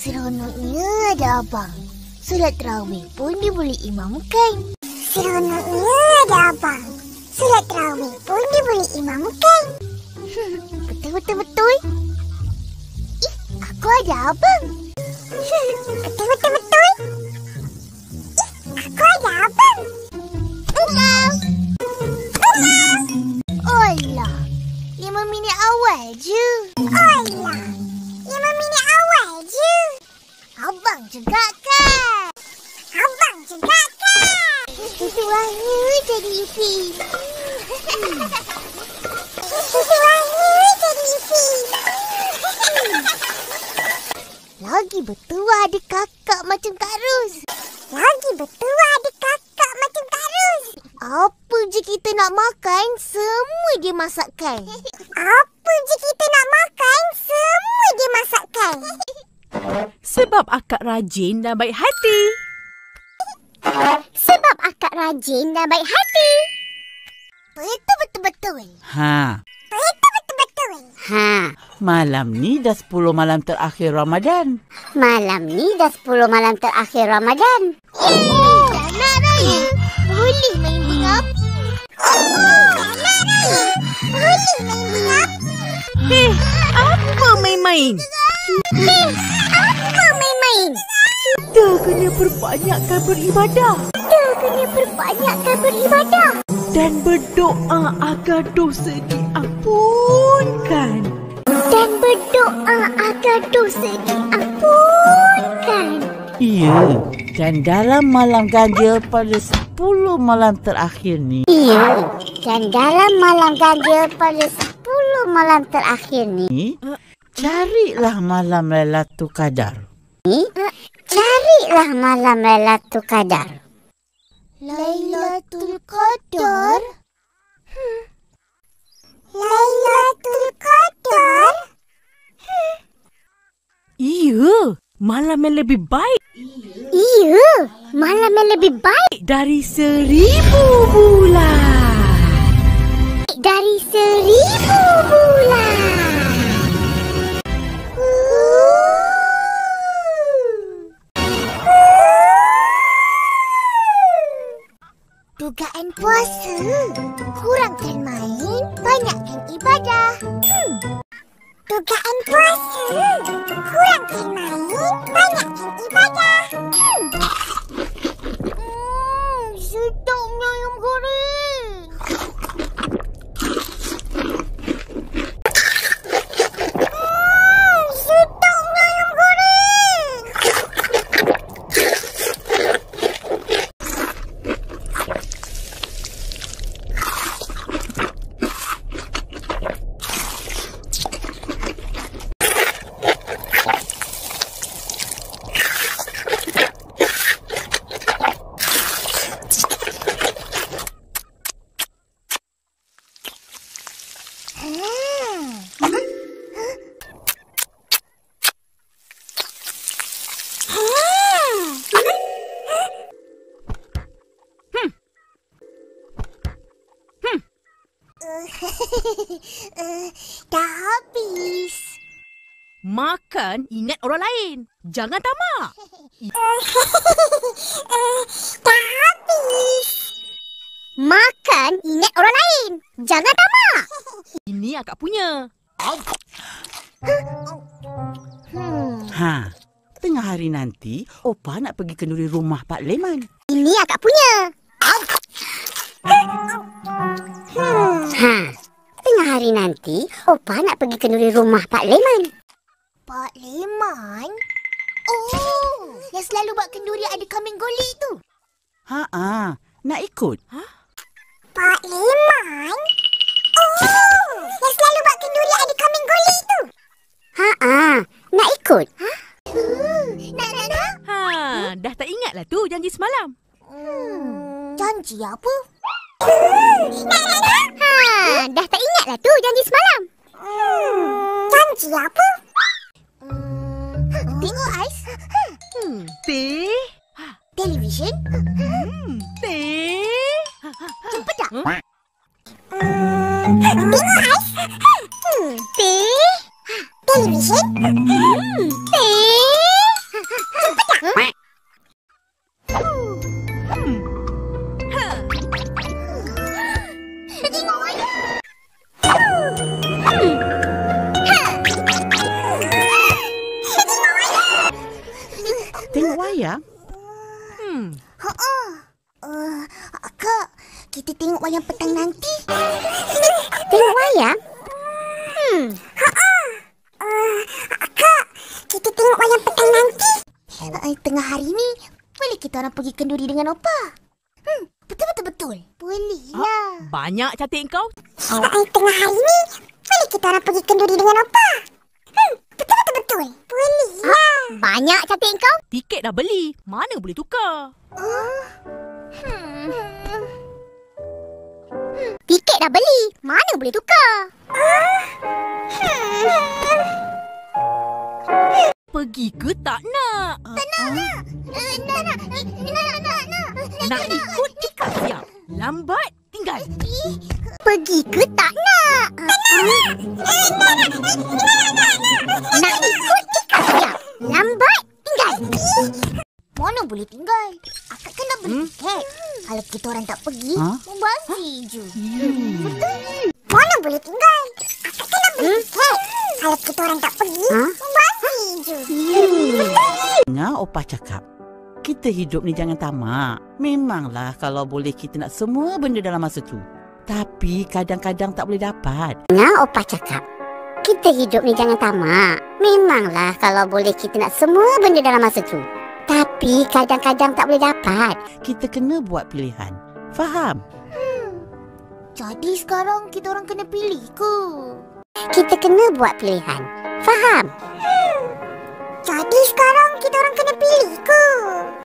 Seronoknya ada abang. Solat tarawih pun dia boleh imamkan. Seronoknya ada abang. Solat tarawih pun dia boleh imamkan. Betul-betul. Aku ada abang. Betul-betul. Aku ada abang. Alah, 5 minit awal je. Alah, 5 minit awal je. Abang juga kan? Abang juga kan? Susuannya jadi ipin. Susuannya jadi ipin. Lagi betul ada kakak macam Kak Ros. Lagi betul ada kakak macam Kak Ros. Apa je kita nak makan, semua dia masakkan. Apa je kita nak makan, semua dia masakkan. Sebab akak rajin dan baik hati. Sebab akak rajin dan baik hati. Betul-betul. Betul-betul. Malam ni dah 10 malam terakhir Ramadan. Malam ni dah 10 malam terakhir Ramadan. Dah nak raya. Boleh main bunga api. Boleh main bunga api. Apa main-main? Apa main-main? Kita kena perbanyakkan beribadah Kita kena perbanyakkan beribadah. dan berdoa agar dosa diampunkan. Dan berdoa agar dosa diampunkan. Ya, dan dalam malam ganjil pada 10 malam terakhir ni, Ya, dan dalam malam ganjil pada 10 malam terakhir ni, carilah malam Lailatul Qadar. carilah malam Lailatul Qadar. Lailatul Qadar? Lailatul Qadar? Ya, malam yang lebih baik Ya, malam yang lebih baik dari 1000 bulan. dari 1000 bulan. Dugaan puasa. Kurangkan main, banyakkan ibadah. Dugaan puasa. Kurangkan main, banyakkan ibadah. Sedapnya ayam goreng. Sedapnya ayam goreng. Dah habis. Makan ingat orang lain. Jangan tamak. Dah habis. Makan ingat orang lain. Jangan tamak. Ini akak punya. Tengah hari nanti, Opa nak pergi kenduri rumah Pak Leman. Ini akak punya. Tengah hari nanti, Opa nak pergi kenduri rumah Pak Leman. Pak Leman? Oh, yang selalu buat kenduri ada kambing golek tu. Nak ikut? Pak Leman? Oh, yang selalu buat kenduri ada kambing golek tu. Nak ikut? Nak. Dah tak ingatlah tu janji semalam. Janji apa? Dah tak ingatlah tu janji semalam. Janji apa? Tengok ais. Teh. Televisyen. Teh. Cepat tak? Tengok ais. Teh. Televisyen. Teh. wayang? Kak, kita tengok wayang petang nanti. Tengok wayang? Kak, kita tengok wayang petang nanti. Tengah hari ni, boleh kita orang pergi kenduri dengan Opa? Betul. Boleh lah. Banyak cantik kau. Tengah hari ni, boleh kita orang pergi kenduri dengan Opa? Betul. Boleh lah. Banyak cantik kau. Tiket dah beli. Mana boleh tukar? Tiket dah beli. Mana boleh tukar? Pergi ke tak nak? Nak ikut ikat siap. Lambat tinggal. Pergi ke tak nak? Nak ikut ikat siap. Lambat tinggal. Mana boleh tinggal? Akak kan dah beli tiket. Kalau kita orang tak pergi, membazir je. Mana boleh tinggal? Akak kan dah beli tiket. Kalau kita orang tak pergi, membazir je. Dengar Opah cakap. Kita hidup ni jangan tamak. Memanglah kalau boleh kita nak semua benda dalam masa tu. Tapi kadang-kadang tak boleh dapat. Dengar Opah cakap. Kita hidup ni jangan tamak. Memanglah kalau boleh kita nak semua benda dalam masa tu. Tapi kadang-kadang tak boleh dapat. Kita kena buat pilihan. Faham? Jadi sekarang kita orang kena pilih ke? Kita kena buat pilihan. Faham? Jadi sekarang